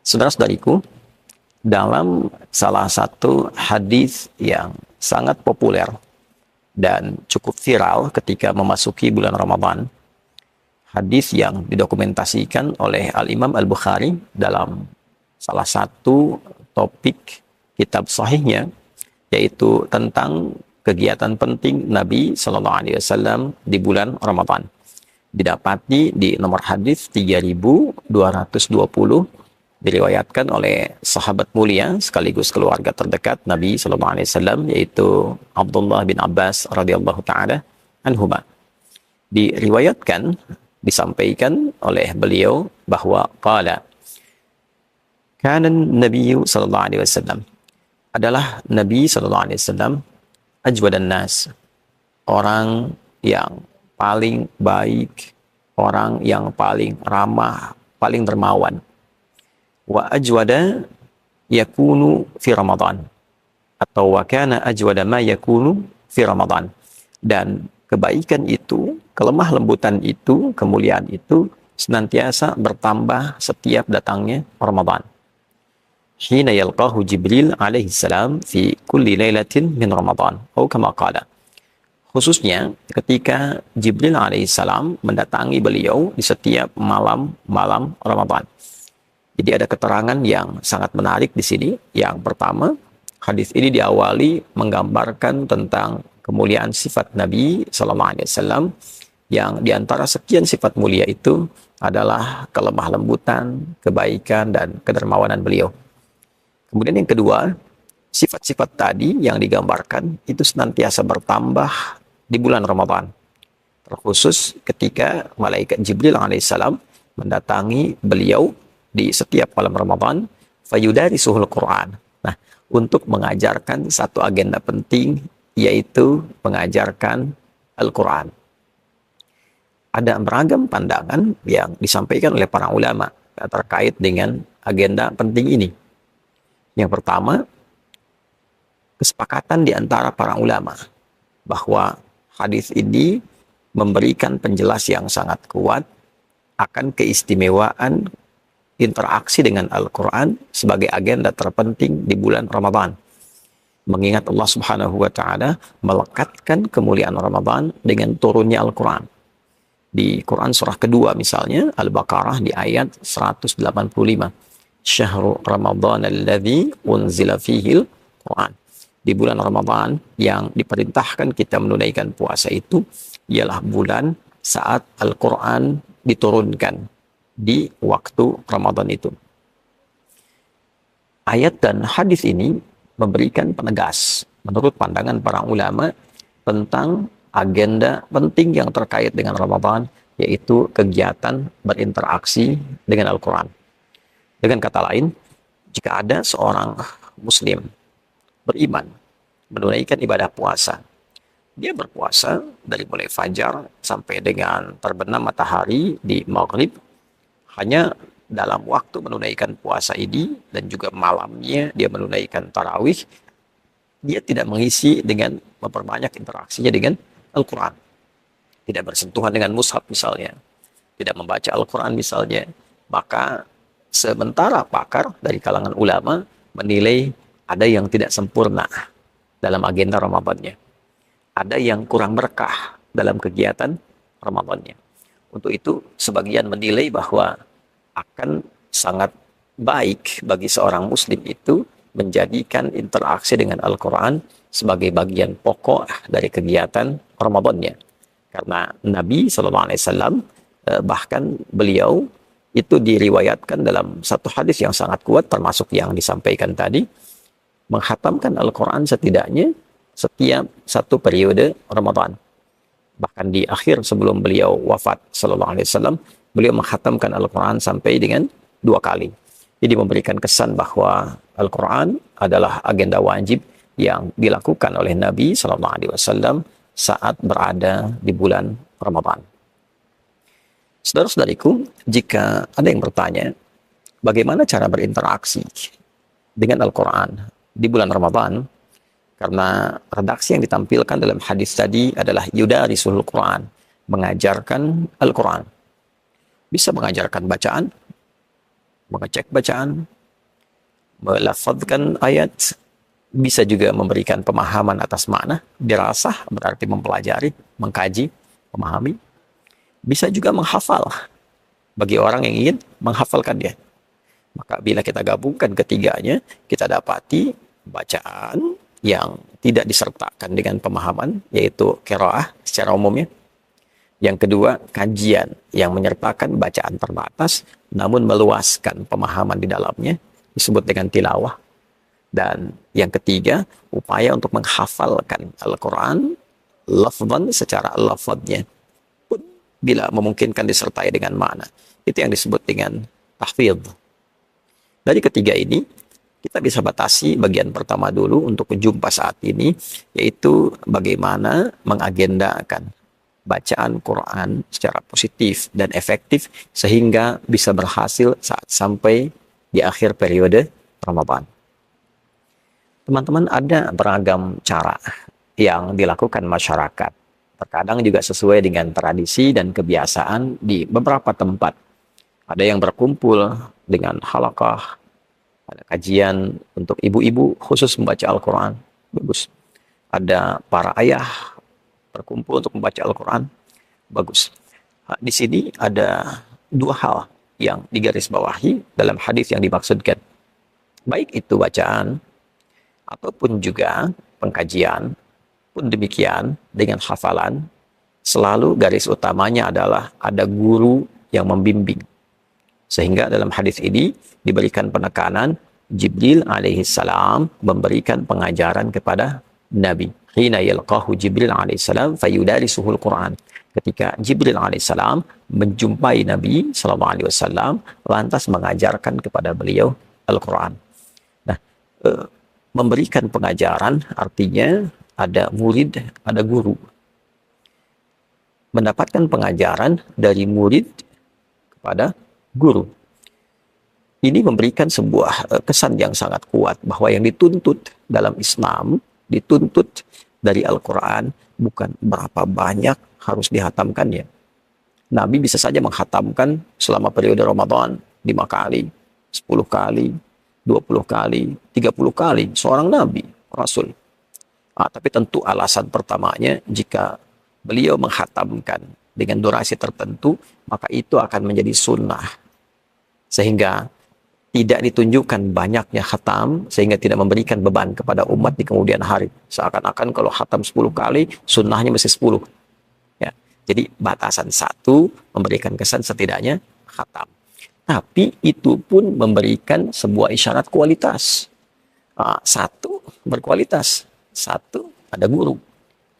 Saudara-saudariku, dalam salah satu hadis yang sangat populer dan cukup viral ketika memasuki bulan Ramadan, hadis yang didokumentasikan oleh Al-Imam Al-Bukhari dalam salah satu topik kitab sahihnya, yaitu tentang kegiatan penting Nabi Shallallahu Alaihi Wasallam di bulan Ramadan. Didapati di nomor hadis 3220, diriwayatkan oleh sahabat mulia sekaligus keluarga terdekat Nabi Shallallahu Alaihi Wasallam, yaitu Abdullah bin Abbas radhiyallahu taala anhuma. Diriwayatkan, disampaikan oleh beliau bahwa qala kana Nabi Shallallahu Alaihi Wasallam, adalah Nabi Shallallahu Alaihi Wasallam ajwadan nas, orang yang paling baik, orang yang paling ramah, paling dermawan. Wa ajwada yakunu fi Ramadan, atau wa kana ajwada ma yakunu fi Ramadan. Dan kebaikan itu, kelemah lembutan itu, kemuliaan itu senantiasa bertambah setiap datangnya Ramadan. Hina yalqahu Jibril alaihi salam fi kulli lailatin min Ramadan, atau kama qala. Khususnya ketika Jibril alaihissalam mendatangi beliau di setiap malam-malam Ramadan. Jadi ada keterangan yang sangat menarik di sini. Yang pertama, hadis ini diawali menggambarkan tentang kemuliaan sifat Nabi Sallallahu Alaihi Wasallam, yang diantara sekian sifat mulia itu adalah kelemah lembutan, kebaikan, dan kedermawanan beliau. Kemudian yang kedua, sifat-sifat tadi yang digambarkan itu senantiasa bertambah di bulan Ramadan, terkhusus ketika malaikat Jibril alaihissalam mendatangi beliau di setiap malam Ramadan, fayudarisuhul Quran. Nah, untuk mengajarkan satu agenda penting, yaitu mengajarkan Al-Quran. Ada beragam pandangan yang disampaikan oleh para ulama terkait dengan agenda penting ini. Yang pertama, kesepakatan di antara para ulama bahwa hadis ini memberikan penjelas yang sangat kuat akan keistimewaan interaksi dengan Al-Quran sebagai agenda terpenting di bulan Ramadan. Mengingat Allah Subhanahu wa Ta'ala melekatkan kemuliaan Ramadan dengan turunnya Al-Quran. Di Quran surah kedua misalnya, Al-Baqarah di ayat 185. Syahrul Ramadan alladzi unzila fihil Quran. Di bulan Ramadan yang diperintahkan kita menunaikan puasa itu ialah bulan saat Al-Quran diturunkan di waktu Ramadan itu. Ayat dan hadis ini memberikan penegas menurut pandangan para ulama tentang agenda penting yang terkait dengan Ramadan, yaitu kegiatan berinteraksi dengan Al-Quran. Dengan kata lain, jika ada seorang Muslim beriman, menunaikan ibadah puasa, dia berpuasa dari mulai fajar sampai dengan terbenam matahari di maghrib, hanya dalam waktu menunaikan puasa ini dan juga malamnya dia menunaikan tarawih, dia tidak mengisi dengan memperbanyak interaksinya dengan Al-Quran, tidak bersentuhan dengan mushaf misalnya, tidak membaca Al-Quran misalnya, maka sementara pakar dari kalangan ulama menilai ada yang tidak sempurna dalam agenda Ramadannya. Ada yang kurang berkah dalam kegiatan Ramadannya. Untuk itu, sebagian menilai bahwa akan sangat baik bagi seorang Muslim itu menjadikan interaksi dengan Al-Quran sebagai bagian pokok dari kegiatan Ramadannya. Karena Nabi SAW bahkan beliau itu diriwayatkan dalam satu hadis yang sangat kuat, termasuk yang disampaikan tadi, menghatamkan Al-Quran setidaknya setiap satu periode Ramadan. Bahkan di akhir sebelum beliau wafat Sallallahu Alaihi Wasallam, beliau menghatamkan Al-Quran sampai dengan 2 kali. Jadi memberikan kesan bahwa Al-Quran adalah agenda wajib yang dilakukan oleh Nabi Sallallahu Alaihi Wasallam saat berada di bulan Ramadan. Saudara-saudariku, jika ada yang bertanya, bagaimana cara berinteraksi dengan Al-Quran di bulan Ramadan? Karena redaksi yang ditampilkan dalam hadis tadi adalah yudarisul Quran, mengajarkan Al-Quran. Bisa mengajarkan bacaan, mengecek bacaan, melafadzkan ayat, bisa juga memberikan pemahaman atas makna, dirasah berarti mempelajari, mengkaji, memahami, bisa juga menghafal bagi orang yang ingin menghafalkan dia. Maka bila kita gabungkan ketiganya, kita dapati bacaan yang tidak disertakan dengan pemahaman, yaitu qiraah secara umumnya. Yang kedua, kajian yang menyertakan bacaan terbatas, namun meluaskan pemahaman di dalamnya, disebut dengan tilawah. Dan yang ketiga, upaya untuk menghafalkan Al-Quran, lafzan secara lafadznya, pun bila memungkinkan disertai dengan makna. Itu yang disebut dengan tahfidz. Dari ketiga ini, kita bisa batasi bagian pertama dulu untuk jumpa saat ini, yaitu bagaimana mengagendakan bacaan Quran secara positif dan efektif sehingga bisa berhasil saat sampai di akhir periode Ramadan. Teman-teman, ada beragam cara yang dilakukan masyarakat. Terkadang juga sesuai dengan tradisi dan kebiasaan di beberapa tempat. Ada yang berkumpul dengan halaqah, ada kajian untuk ibu-ibu khusus membaca Al-Quran. Bagus. Ada para ayah berkumpul untuk membaca Al-Quran. Bagus. Di sini ada dua hal yang digarisbawahi dalam hadis yang dimaksudkan. Baik itu bacaan ataupun juga pengkajian, pun demikian dengan hafalan, selalu garis utamanya adalah ada guru yang membimbing. Sehingga dalam hadis ini diberikan penekanan Jibril alaihissalam memberikan pengajaran kepada Nabi. Hina yalqahu Jibril alaihissalam fayudarisuhul Quran. Ketika Jibril alaihissalam menjumpai Nabi sallallahu alaihi wasallam, lantas mengajarkan kepada beliau Al-Quran. Nah, memberikan pengajaran artinya ada murid, ada guru. Mendapatkan pengajaran dari murid kepada guru. Ini memberikan sebuah kesan yang sangat kuat bahwa yang dituntut dalam Islam, dituntut dari Al-Quran bukan berapa banyak harus dihatamkannya. Nabi bisa saja menghatamkan selama periode Ramadan 5 kali, 10 kali, 20 kali, 30 kali, seorang Nabi, Rasul. Tapi tentu alasan pertamanya, jika beliau menghatamkan dengan durasi tertentu, maka itu akan menjadi sunnah. Sehingga tidak ditunjukkan banyaknya khatam, sehingga tidak memberikan beban kepada umat di kemudian hari. Seakan-akan kalau khatam 10 kali, sunnahnya mesti 10. Ya. Jadi batasan satu memberikan kesan setidaknya khatam. Tapi itu pun memberikan sebuah isyarat kualitas. Satu berkualitas, satu ada guru.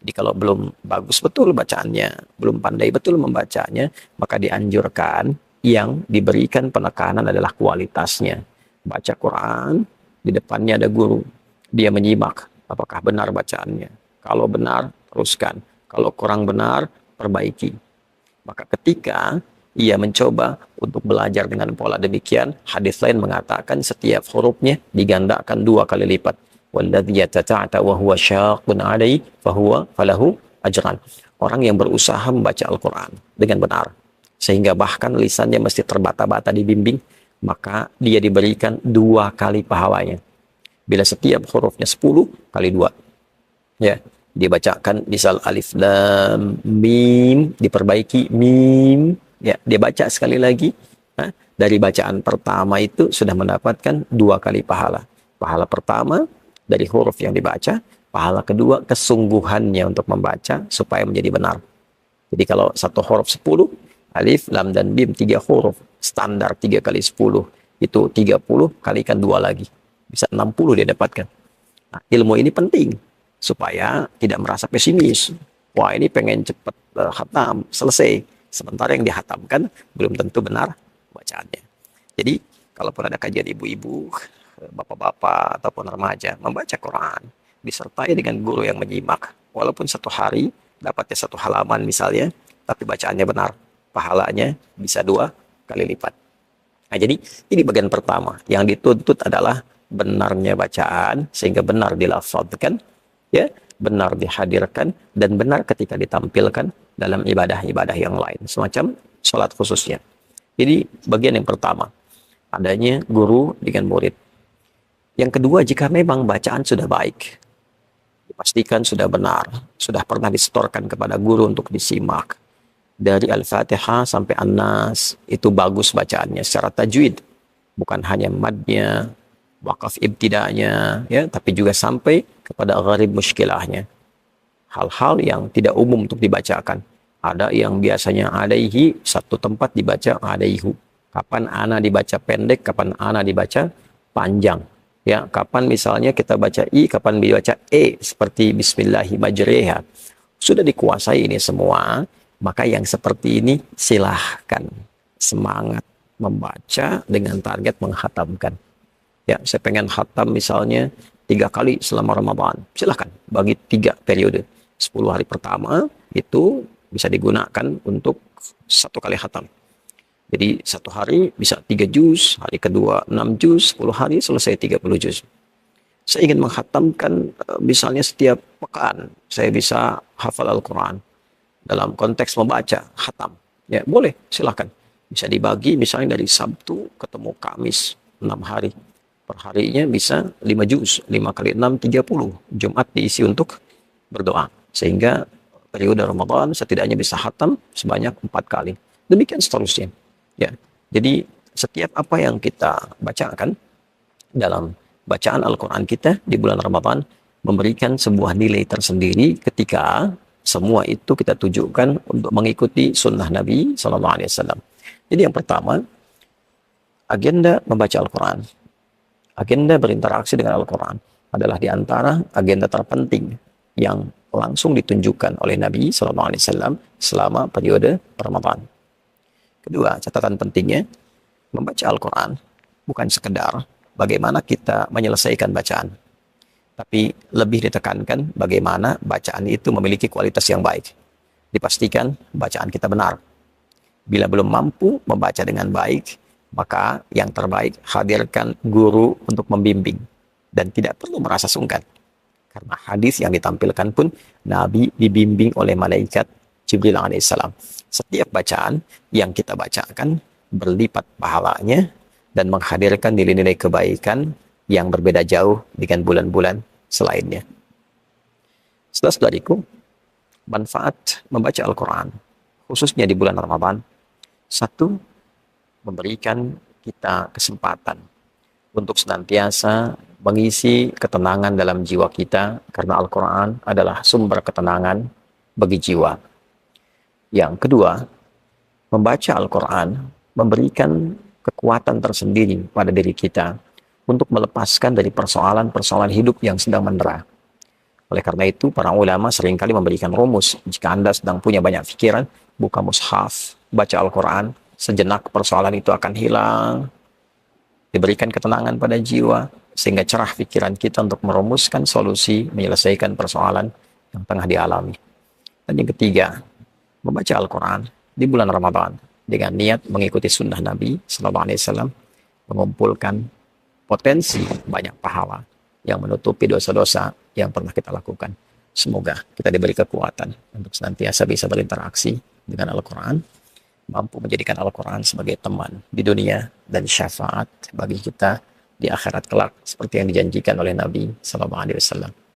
Jadi kalau belum bagus betul bacaannya, belum pandai betul membacanya, maka dianjurkan yang diberikan penekanan adalah kualitasnya. Baca Quran, di depannya ada guru. Dia menyimak apakah benar bacaannya. Kalau benar, teruskan. Kalau kurang benar, perbaiki. Maka ketika ia mencoba untuk belajar dengan pola demikian, hadis lain mengatakan setiap hurufnya digandakan 2 kali lipat. Walladzi yatata'ata wa huwa syaqqun 'alaihi falahu ajran. Orang yang berusaha membaca Al-Quran dengan benar, sehingga bahkan lisannya mesti terbata-bata dibimbing, maka dia diberikan 2 kali pahalanya. Bila setiap hurufnya 10 kali 2. Ya, dibacakan misal alif lam mim, diperbaiki mim, ya, dia baca sekali lagi. Dari bacaan pertama itu sudah mendapatkan 2 kali pahala. Pahala pertama dari huruf yang dibaca, pahala kedua kesungguhannya untuk membaca supaya menjadi benar. Jadi kalau satu huruf 10, alif, lam, dan mim 3 huruf, standar 3 kali 10, itu 30 kalikan 2 lagi. Bisa 60 dia dapatkan. Nah, ilmu ini penting, supaya tidak merasa pesimis. Wah, ini pengen cepat khatam, selesai. Sementara yang dihatamkan belum tentu benar bacaannya. Jadi, kalaupun ada kajian ibu-ibu, bapak-bapak, ataupun remaja, membaca Quran, disertai dengan guru yang menyimak. Walaupun 1 hari, dapatnya 1 halaman misalnya, tapi bacaannya benar. Pahalanya bisa 2 kali lipat. Nah, jadi ini bagian pertama. Yang dituntut adalah benarnya bacaan, sehingga benar dilafadzkan, ya, benar dihadirkan, dan benar ketika ditampilkan dalam ibadah-ibadah yang lain, semacam sholat khususnya. Ini bagian yang pertama. adanya guru dengan murid. Yang kedua, jika memang bacaan sudah baik, dipastikan sudah benar, sudah pernah disetorkan kepada guru untuk disimak. Dari Al-Fatihah sampai An-Nas, itu bagus bacaannya secara tajwid. Bukan hanya madnya, wakaf ibtidanya, ya, tapi juga sampai kepada gharib muskilahnya. Hal-hal yang tidak umum untuk dibacakan. Ada yang biasanya alaihi, satu tempat dibaca alaihu. Kapan ana dibaca pendek, kapan ana dibaca panjang. Ya, kapan misalnya kita baca i, kapan dibaca e, seperti bismillahi majriha. Sudah dikuasai ini semua, maka yang seperti ini silahkan semangat membaca dengan target menghatamkan. Ya, saya pengen khatam misalnya 3 kali selama Ramadan. Silahkan bagi 3 periode. 10 hari pertama itu bisa digunakan untuk 1 kali khatam. Jadi 1 hari bisa 3 juz, hari kedua 6 juz, 10 hari selesai 30 juz. Saya ingin menghatamkan misalnya setiap pekan saya bisa hafal Al-Quran. Dalam konteks membaca, khatam. Ya, boleh, silahkan. Bisa dibagi misalnya dari Sabtu ketemu Kamis, 6 hari. Per harinya bisa 5 juz, 5 kali 6, 30. Jumat diisi untuk berdoa. Sehingga periode Ramadan setidaknya bisa khatam sebanyak 4 kali. Demikian seterusnya. Ya, jadi setiap apa yang kita bacakan dalam bacaan Al-Quran kita di bulan Ramadan memberikan sebuah nilai tersendiri ketika semua itu kita tujukan untuk mengikuti sunnah Nabi SAW. Jadi yang pertama, agenda membaca Al-Quran, agenda berinteraksi dengan Al-Quran adalah di antara agenda terpenting yang langsung ditunjukkan oleh Nabi SAW selama periode Ramadan. Kedua, catatan pentingnya, membaca Al-Quran bukan sekedar bagaimana kita menyelesaikan bacaan, tapi lebih ditekankan bagaimana bacaan itu memiliki kualitas yang baik. Dipastikan bacaan kita benar. Bila belum mampu membaca dengan baik, maka yang terbaik hadirkan guru untuk membimbing. Dan tidak perlu merasa sungkan. Karena hadis yang ditampilkan pun, Nabi dibimbing oleh malaikat Jibril alaihissalam. Setiap bacaan yang kita bacakan berlipat pahalanya dan menghadirkan nilai-nilai kebaikan yang berbeda jauh dengan bulan-bulan selainnya. Saudara-saudariku, manfaat membaca Al-Quran, khususnya di bulan Ramadan, satu, memberikan kita kesempatan untuk senantiasa mengisi ketenangan dalam jiwa kita, karena Al-Quran adalah sumber ketenangan bagi jiwa. Yang kedua, membaca Al-Quran memberikan kekuatan tersendiri pada diri kita untuk melepaskan dari persoalan-persoalan hidup yang sedang mendera. Oleh karena itu, para ulama seringkali memberikan rumus. Jika Anda sedang punya banyak pikiran, buka mushaf, baca Al-Quran, sejenak persoalan itu akan hilang. Diberikan ketenangan pada jiwa, sehingga cerah pikiran kita untuk merumuskan solusi, menyelesaikan persoalan yang tengah dialami. Dan yang ketiga, membaca Al-Quran di bulan Ramadan dengan niat mengikuti sunnah Nabi SAW, mengumpulkan potensi banyak pahala yang menutupi dosa-dosa yang pernah kita lakukan. Semoga kita diberi kekuatan untuk senantiasa bisa berinteraksi dengan Al-Quran, mampu menjadikan Al-Quran sebagai teman di dunia dan syafaat bagi kita di akhirat kelak seperti yang dijanjikan oleh Nabi SAW.